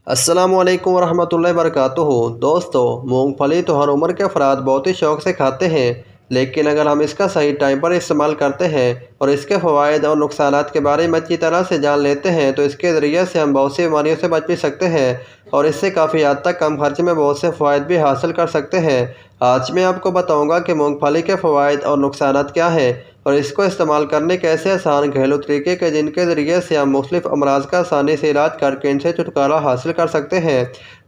السلام علیکم ورحمۃ اللہ وبرکاتہ۔ دوستو، مونگ پھلی تو ہر عمر کے افراد بہت ہی شوق سے کھاتے ہیں، لیکن اگر ہم اس کا صحیح ٹائم پر استعمال کرتے ہیں اور اس کے فوائد اور نقصانات کے بارے میں اچھی طرح سے جان لیتے ہیں تو اس کے ذریعے سے ہم بہت سی بیماریوں سے بچ بھی سکتے ہیں اور اس سے کافی حد تک کم خرچ میں بہت سے فوائد بھی حاصل کر سکتے ہیں۔ آج میں آپ کو بتاؤں گا کہ مونگ پھلی کے فوائد اور نقصانات کیا ہیں اور اس کو استعمال کرنے کے ایسے آسان گھریلو طریقے کے جن کے ذریعے سے ہم مختلف امراض کا آسانی سے علاج کر کے ان سے چھٹکارا حاصل کر سکتے ہیں۔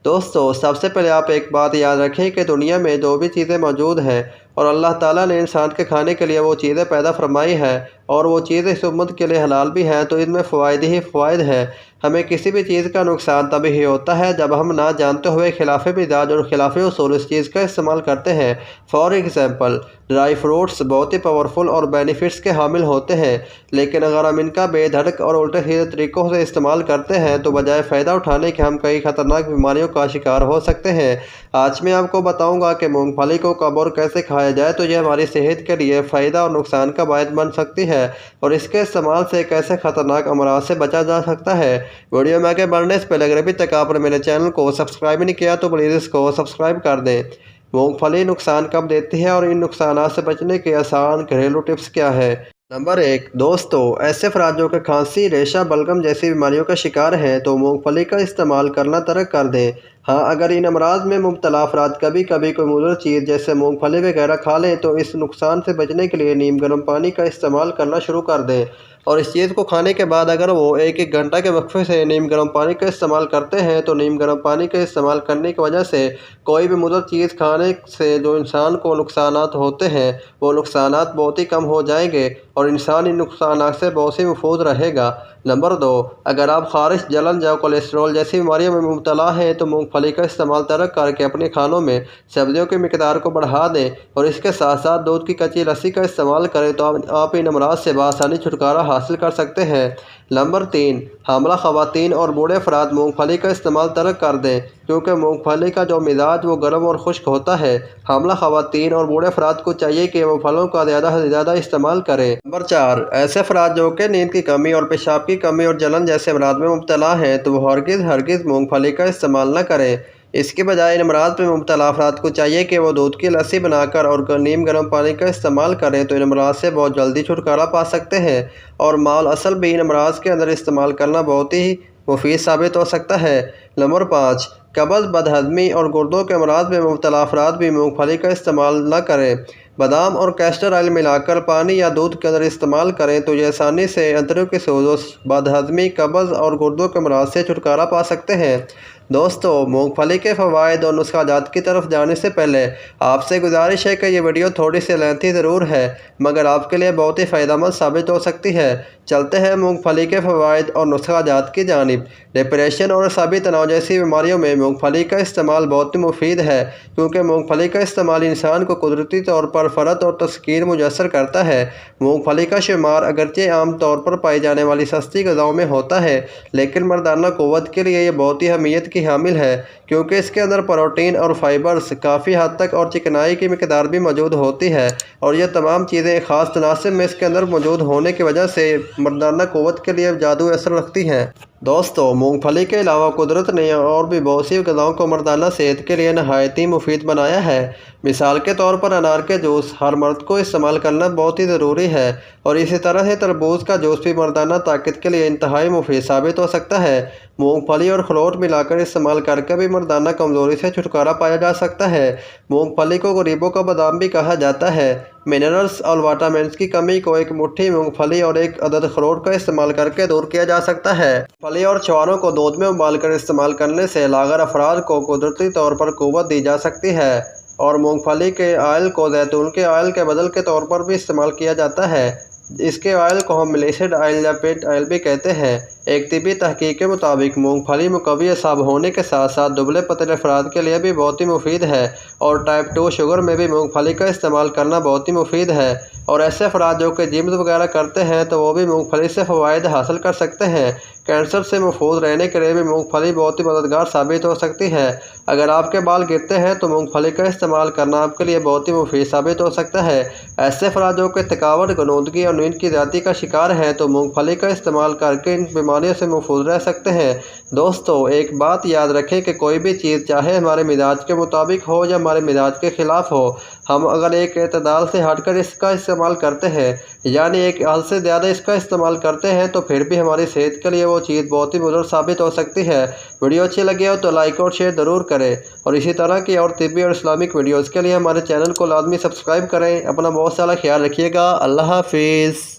دوستو، سب سے پہلے آپ ایک بات یاد رکھیں کہ دنیا میں جو بھی چیزیں موجود ہیں اور اللہ تعالیٰ نے انسان کے کھانے کے لیے وہ چیزیں پیدا فرمائی ہیں اور وہ چیزیں اس امت کے لیے حلال بھی ہیں، تو ان میں فوائد ہی فوائد ہیں۔ ہمیں کسی بھی چیز کا نقصان تبھی ہی ہوتا ہے جب ہم نہ جانتے ہوئے خلاف مزاج اور خلاف اصول اس چیز کا استعمال کرتے ہیں۔ فار ایگزامپل، ڈرائی فروٹس بہت ہی پاورفل اور بینیفٹس کے حامل ہوتے ہیں، لیکن اگر ہم ان کا بے دھڑک اور الٹے سیدھے طریقوں سے استعمال کرتے ہیں تو بجائے فائدہ اٹھانے کے ہم کئی خطرناک بیماریوں کا شکار ہو سکتے ہیں۔ آج میں آپ کو بتاؤں گا کہ مونگ پھلی کو کب اور کیسے کھایا جائے تو یہ ہماری صحت کے لیے فائدہ اور نقصان کا باعث بن سکتی ہے اور اس کے استعمال سے کیسے خطرناک امراض سے بچا جا سکتا ہے۔ ویڈیو میں آگے بڑھنے سے پہلے اگر ابھی تک آپ نے میرے چینل کو سبسکرائب نہیں کیا تو پلیز اس کو سبسکرائب کر دیں۔ مونگ پھلی نقصان کب دیتی ہے اور ان نقصانات سے بچنے کے آسان گھریلو ٹپس کیا ہے؟ نمبر 1، دوستو، ایسے افراد جو کہ کھانسی، ریشہ، بلغم جیسی بیماریوں کا شکار ہیں تو مونگ پھلی کا استعمال کرنا ترک کر دیں۔ ہاں، اگر ان امراض میں مبتلا افراد کبھی کبھی کوئی مضر چیز جیسے مونگ پھلی وغیرہ کھا لیں تو اس نقصان سے بچنے کے لیے نیم گرم پانی کا استعمال کرنا شروع کر دیں، اور اس چیز کو کھانے کے بعد اگر وہ ایک گھنٹہ کے وقفے سے نیم گرم پانی کا استعمال کرتے ہیں تو نیم گرم پانی کا استعمال کرنے کی وجہ سے کوئی بھی مضر چیز کھانے سے جو انسان کو نقصانات ہوتے ہیں وہ نقصانات بہت ہی کم ہو جائیں گے اور انسان ان نقصانات سے بہت ہی محفوظ رہے گا۔ نمبر 2، اگر آپ خارش، جلن یا کولیسٹرول جیسی بیماریوں میں مبتلا ہیں تو مونگ پھلی کا استعمال ترک کر کے اپنے کھانوں میں سبزیوں کی مقدار کو بڑھا دیں اور اس کے ساتھ ساتھ دودھ کی کچی لسی کا استعمال کریں تو آپ ان امراض سے بآسانی چھٹکارا حاصل کر سکتے ہیں۔ نمبر 3، حاملہ خواتین اور بوڑھے افراد مونگ پھلی کا استعمال ترک کر دیں کیونکہ مونگ پھلی کا جو مزاج وہ گرم اور خشک ہوتا ہے۔ حاملہ خواتین اور بوڑھے افراد کو چاہیے کہ وہ پھلوں کا زیادہ سے زیادہ استعمال کریں۔ نمبر 4، ایسے افراد جو کہ نیند کی کمی اور پیشاب کی کمی اور جلن جیسے امراض میں مبتلا ہیں تو وہ ہرگز مونگ پھلی کا استعمال نہ کریں۔ اس کے بجائے ان امراض میں مبتلا افراد کو چاہیے کہ وہ دودھ کی لسی بنا کر اور نیم گرم پانی کا استعمال کریں تو ان امراض سے بہت جلدی چھٹکارا پا سکتے ہیں، اور مال اصل بھی ان امراض کے اندر استعمال کرنا بہت ہی مفید ثابت ہو سکتا ہے۔ نمبر 5، قبض، بد ہضمی اور گردوں کے امراض میں مبتلا افراد بھی مونگ پھلی کا استعمال نہ کریں۔ بادام اور کیسٹر آئل ملا کر پانی یا دودھ کے اندر استعمال کریں تو یہ آسانی سے آنتڑیوں کی سوزش، بد ہضمی، قبض اور گردوں کے امراض سے چھٹکارا پا سکتے ہیں۔ دوستو، مونگ پھلی کے فوائد اور نسخہ جات کی طرف جانے سے پہلے آپ سے گزارش ہے کہ یہ ویڈیو تھوڑی سی لینتھی ضرور ہے مگر آپ کے لیے بہت ہی فائدہ مند ثابت ہو سکتی ہے۔ چلتے ہیں مونگ پھلی کے فوائد اور نسخہ جات کی جانب۔ ڈپریشن اور اعصابی تناؤ جیسی بیماریوں میں مونگ پھلی کا استعمال بہت ہی مفید ہے کیونکہ مونگ پھلی کا استعمال انسان کو قدرتی طور پر فرحت اور تسکین میسر کرتا ہے۔ مونگ پھلی کا شمار اگرچہ عام طور پر پائی جانے والی سستی غذاؤں میں ہوتا ہے لیکن مردانہ قوت کے لیے یہ بہت ہی اہمیت کی حامل ہے کیونکہ اس کے اندر پروٹین اور فائبرز کافی حد تک اور چکنائی کی مقدار بھی موجود ہوتی ہے، اور یہ تمام چیزیں ایک خاص تناسب میں اس کے اندر موجود ہونے کی وجہ سے مردانہ قوت کے لیے جادو اثر رکھتی ہیں۔ دوستو، مونگ پھلی کے علاوہ قدرت نے اور بھی بہت سی غذاؤں کو مردانہ صحت کے لیے نہایت ہی مفید بنایا ہے۔ مثال کے طور پر انار کے جوس ہر مرد کو استعمال کرنا بہت ہی ضروری ہے، اور اسی طرح سے تربوز کا جوس بھی مردانہ طاقت کے لیے انتہائی مفید ثابت ہو سکتا ہے۔ مونگ پھلی اور اخروٹ ملا کر استعمال کر کے بھی مردانہ کمزوری سے چھٹکارا پایا جا سکتا ہے۔ مونگ پھلی کو غریبوں کا بادام بھی کہا جاتا ہے۔ منرلز اور وٹامنس کی کمی کو ایک مٹھی مونگ پھلی اور ایک عدد اخروٹ کا استعمال کر کے دور کیا جا سکتا ہے۔ پھلی اور چواروں کو دودھ میں ابال کر استعمال کرنے سے لاغر افراد کو قدرتی طور پر قوت دی جا سکتی ہے، اور مونگ پھلی کے آئل کو زیتون کے آئل کے بدل کے طور پر بھی استعمال کیا جاتا ہے۔ اس کے آئل کو ہم ملیسڈ آئل یا پیٹ آئل بھی کہتے ہیں۔ ایک طبی تحقیق کے مطابق مونگ پھلی مقوی اعصاب ہونے کے ساتھ ساتھ دبلے پتلے افراد کے لیے بھی بہت ہی مفید ہے، اور ٹائپ 2 شوگر میں بھی مونگ پھلی کا استعمال کرنا بہت ہی مفید ہے، اور ایسے افراد جو کہ جم وغیرہ کرتے ہیں تو وہ بھی مونگ پھلی سے فوائد حاصل کر سکتے ہیں۔ کینسر سے محفوظ رہنے کے لیے بھی مونگ پھلی بہت ہی مددگار ثابت ہو سکتی ہے۔ اگر آپ کے بال گرتے ہیں تو مونگ پھلی کا استعمال کرنا آپ کے لیے بہت ہی مفید ثابت ہو سکتا ہے۔ ایسے افراد جو کہ تھکاوٹ، غنودگی اور نیند کی زیادتی کا شکار ہیں تو مونگ پھلی کا استعمال کر کے ان بیماریوں بیماریوں سے محفوظ رہ سکتے ہیں۔ دوستو ایک بات یاد رکھیں کہ کوئی بھی چیز چاہے ہمارے مزاج کے مطابق ہو یا ہمارے مزاج کے خلاف ہو، ہم اگر ایک اعتدال سے ہٹ کر اس کا استعمال کرتے ہیں، یعنی ایک حد سے زیادہ اس کا استعمال کرتے ہیں، تو پھر بھی ہماری صحت کے لیے وہ چیز بہت ہی مضر ثابت ہو سکتی ہے۔ ویڈیو اچھی لگی ہو تو لائک اور شیئر ضرور کریں، اور اسی طرح کی اور طبی اور اسلامک ویڈیوز کے لیے ہمارے چینل کو لازمی سبسکرائب کریں۔ اپنا بہت سارا خیال رکھیے گا۔ اللہ حافظ۔